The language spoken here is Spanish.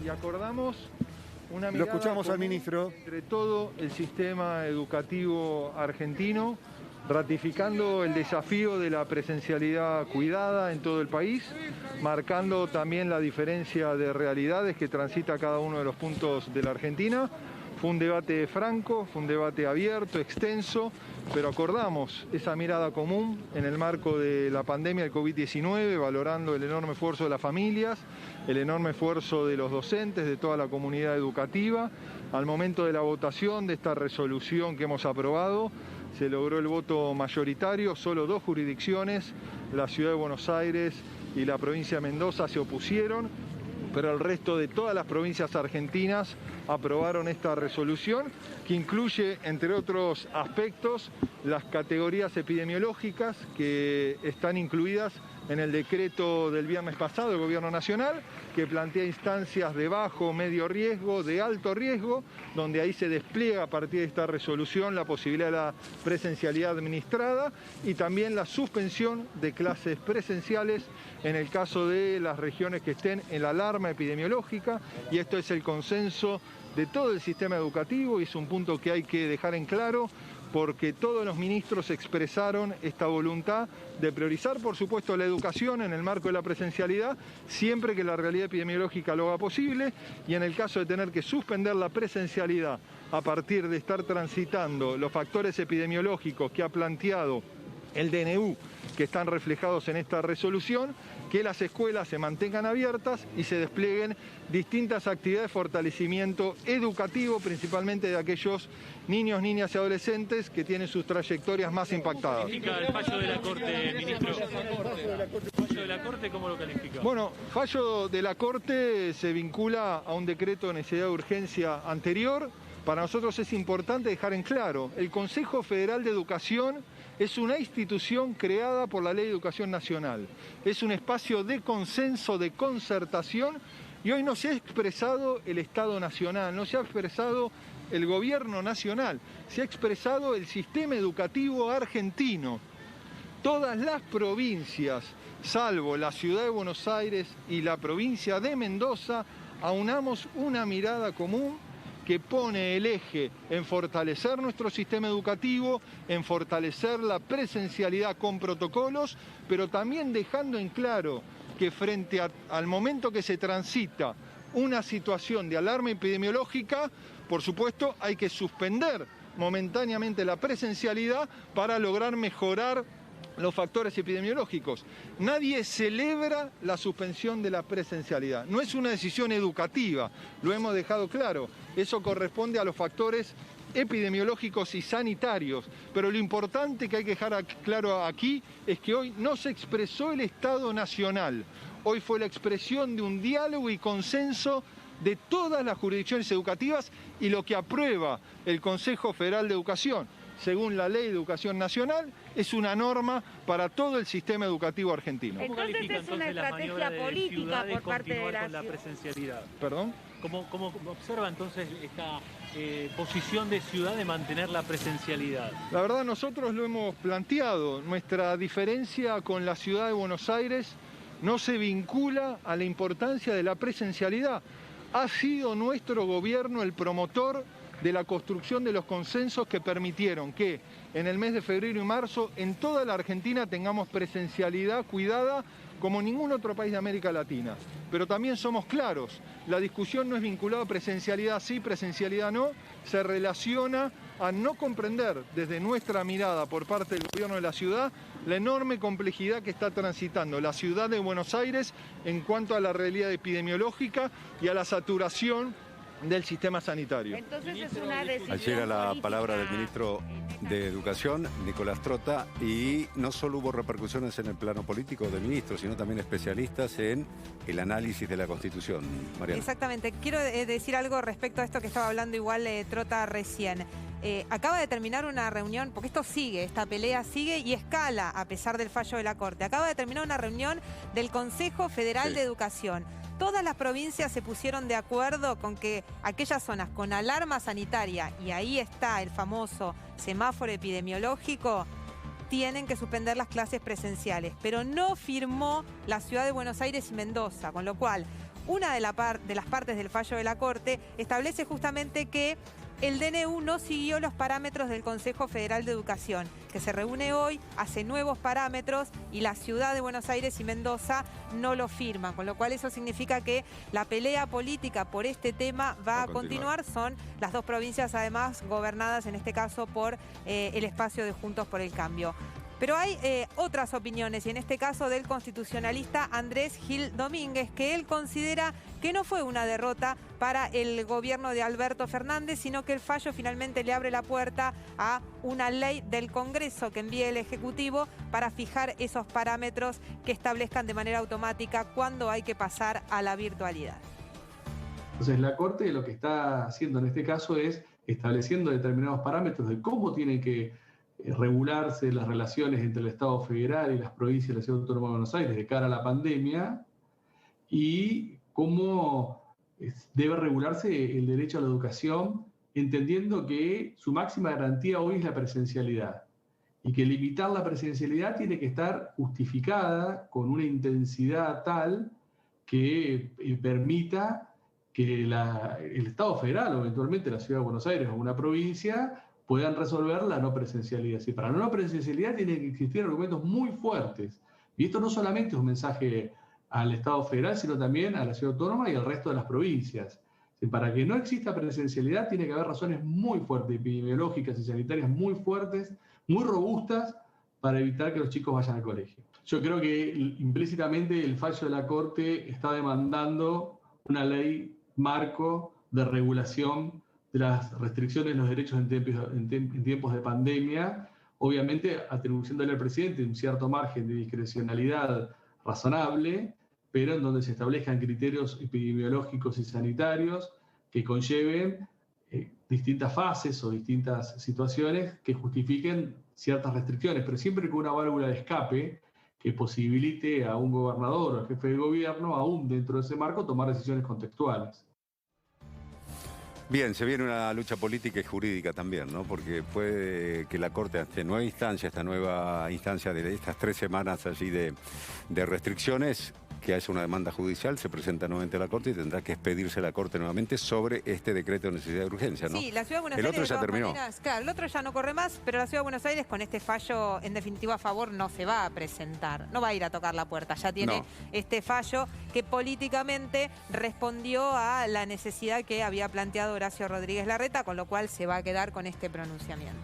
y acordamos una Lo mirada escuchamos al común ministro. entre todo el sistema educativo argentino, ratificando el desafío de la presencialidad cuidada en todo el país, marcando también la diferencia de realidades que transita cada uno de los puntos de la Argentina. Fue un debate franco, fue un debate abierto, extenso, pero acordamos esa mirada común en el marco de la pandemia del COVID-19, valorando el enorme esfuerzo de las familias, el enorme esfuerzo de los docentes, de toda la comunidad educativa. Al momento de la votación de esta resolución que hemos aprobado, se logró el voto mayoritario. Solo 2 jurisdicciones, la Ciudad de Buenos Aires y la provincia de Mendoza, se opusieron, pero el resto de todas las provincias argentinas aprobaron esta resolución, que incluye, entre otros aspectos, las categorías epidemiológicas que están incluidas en el decreto del viernes pasado del Gobierno Nacional, que plantea instancias de bajo, medio riesgo, de alto riesgo, donde ahí se despliega a partir de esta resolución la posibilidad de la presencialidad administrada y también la suspensión de clases presenciales en el caso de las regiones que estén en la alarma epidemiológica, y esto es el consenso de todo el sistema educativo y es un punto que hay que dejar en claro, porque todos los ministros expresaron esta voluntad de priorizar, por supuesto, la educación en el marco de la presencialidad, siempre que la realidad epidemiológica lo haga posible, y en el caso de tener que suspender la presencialidad a partir de estar transitando los factores epidemiológicos que ha planteado el DNU, que están reflejados en esta resolución, que las escuelas se mantengan abiertas y se desplieguen distintas actividades de fortalecimiento educativo, principalmente de aquellos niños, niñas y adolescentes que tienen sus trayectorias más impactadas. ¿Cómo califica el fallo de la Corte, ministro? ¿El fallo de la Corte cómo lo califica? Bueno, fallo de la Corte se vincula a un decreto de necesidad de urgencia anterior. Para nosotros es importante dejar en claro, el Consejo Federal de Educación es una institución creada por la Ley de Educación Nacional. Es un espacio de consenso, de concertación, y hoy no se ha expresado el Estado Nacional, no se ha expresado el Gobierno Nacional, se ha expresado el sistema educativo argentino. Todas las provincias, salvo la Ciudad de Buenos Aires y la provincia de Mendoza, aunamos una mirada común que pone el eje en fortalecer nuestro sistema educativo, en fortalecer la presencialidad con protocolos, pero también dejando en claro que frente al momento que se transita una situación de alarma epidemiológica, por supuesto hay que suspender momentáneamente la presencialidad para lograr mejorar los factores epidemiológicos. Nadie celebra la suspensión de la presencialidad. No es una decisión educativa, lo hemos dejado claro. Eso corresponde a los factores epidemiológicos y sanitarios. Pero lo importante que hay que dejar claro aquí es que hoy no se expresó el Estado Nacional. Hoy fue la expresión de un diálogo y consenso de todas las jurisdicciones educativas y lo que aprueba el Consejo Federal de Educación, según la Ley de Educación Nacional, es una norma para todo el sistema educativo argentino. ¿Cómo califica entonces la maniobra de ciudades por parte de la presencialidad? ¿Perdón? ¿Cómo observa entonces esta posición de ciudad de mantener la presencialidad? La verdad, nosotros lo hemos planteado. Nuestra diferencia con la Ciudad de Buenos Aires no se vincula a la importancia de la presencialidad. Ha sido nuestro gobierno el promotor de la construcción de los consensos que permitieron que en el mes de febrero y marzo en toda la Argentina tengamos presencialidad cuidada como ningún otro país de América Latina. Pero también somos claros, la discusión no es vinculada a presencialidad sí, presencialidad no, se relaciona a no comprender desde nuestra mirada por parte del gobierno de la ciudad la enorme complejidad que está transitando la ciudad de Buenos Aires en cuanto a la realidad epidemiológica y a la saturación del sistema sanitario. Entonces es una decisión Ayer era la política. palabra del ministro de Educación, Nicolás Trota, y no solo hubo repercusiones en el plano político de ministros, sino también especialistas en el análisis de la Constitución. Mariana. Exactamente. Quiero decir algo respecto a esto que estaba hablando igual Trota recién. Acaba de terminar una reunión, porque esto sigue, esta pelea sigue y escala a pesar del fallo de la Corte. Acaba de terminar una reunión del Consejo Federal de Educación. Todas las provincias se pusieron de acuerdo con que aquellas zonas con alarma sanitaria, y ahí está el famoso semáforo epidemiológico, tienen que suspender las clases presenciales. Pero no firmó la Ciudad de Buenos Aires y Mendoza, con lo cual una de las partes del fallo de la Corte establece justamente que el DNU no siguió los parámetros del Consejo Federal de Educación, que se reúne hoy, hace nuevos parámetros y la ciudad de Buenos Aires y Mendoza no lo firman, con lo cual eso significa que la pelea política por este tema va a continuar. Son las dos provincias además gobernadas en este caso por el espacio de Juntos por el Cambio. Pero hay otras opiniones, y en este caso del constitucionalista Andrés Gil Domínguez, que él considera que no fue una derrota para el gobierno de Alberto Fernández, sino que el fallo finalmente le abre la puerta a una ley del Congreso que envíe el Ejecutivo para fijar esos parámetros que establezcan de manera automática cuándo hay que pasar a la virtualidad. Entonces la Corte lo que está haciendo en este caso es estableciendo determinados parámetros de cómo tienen que regularse las relaciones entre el Estado federal y las provincias de la Ciudad Autónoma de Buenos Aires de cara a la pandemia y cómo debe regularse el derecho a la educación, entendiendo que su máxima garantía hoy es la presencialidad y que limitar la presencialidad tiene que estar justificada con una intensidad tal que permita que el Estado federal o eventualmente la Ciudad de Buenos Aires o una provincia puedan resolver la no presencialidad. Y para la no presencialidad tienen que existir argumentos muy fuertes. Y esto no solamente es un mensaje al Estado federal, sino también a la Ciudad Autónoma y al resto de las provincias. Para que no exista presencialidad tiene que haber razones muy fuertes, epidemiológicas y sanitarias muy fuertes, muy robustas, para evitar que los chicos vayan al colegio. Yo creo que implícitamente el fallo de la Corte está demandando una ley marco de regulación de las restricciones de los derechos en tiempos de pandemia, obviamente atribuyéndole al presidente un cierto margen de discrecionalidad razonable, pero en donde se establezcan criterios epidemiológicos y sanitarios que conlleven distintas fases o distintas situaciones que justifiquen ciertas restricciones, pero siempre con una válvula de escape que posibilite a un gobernador o al jefe de gobierno, aún dentro de ese marco, tomar decisiones contextuales. Bien, se viene una lucha política y jurídica también, ¿no? Porque puede que la Corte, esta nueva instancia de estas 3 semanas allí de restricciones, que haya una demanda judicial, se presenta nuevamente a la Corte y tendrá que expedirse a la Corte nuevamente sobre este decreto de necesidad de urgencia, ¿no? Sí, la Ciudad de Buenos Aires... El otro ya terminó. Claro, el otro ya no corre más, pero la Ciudad de Buenos Aires con este fallo, en definitiva, a favor, no se va a presentar. No va a ir a tocar la puerta. Ya tiene este fallo que políticamente respondió a la necesidad que había planteado Horacio Rodríguez Larreta, con lo cual se va a quedar con este pronunciamiento.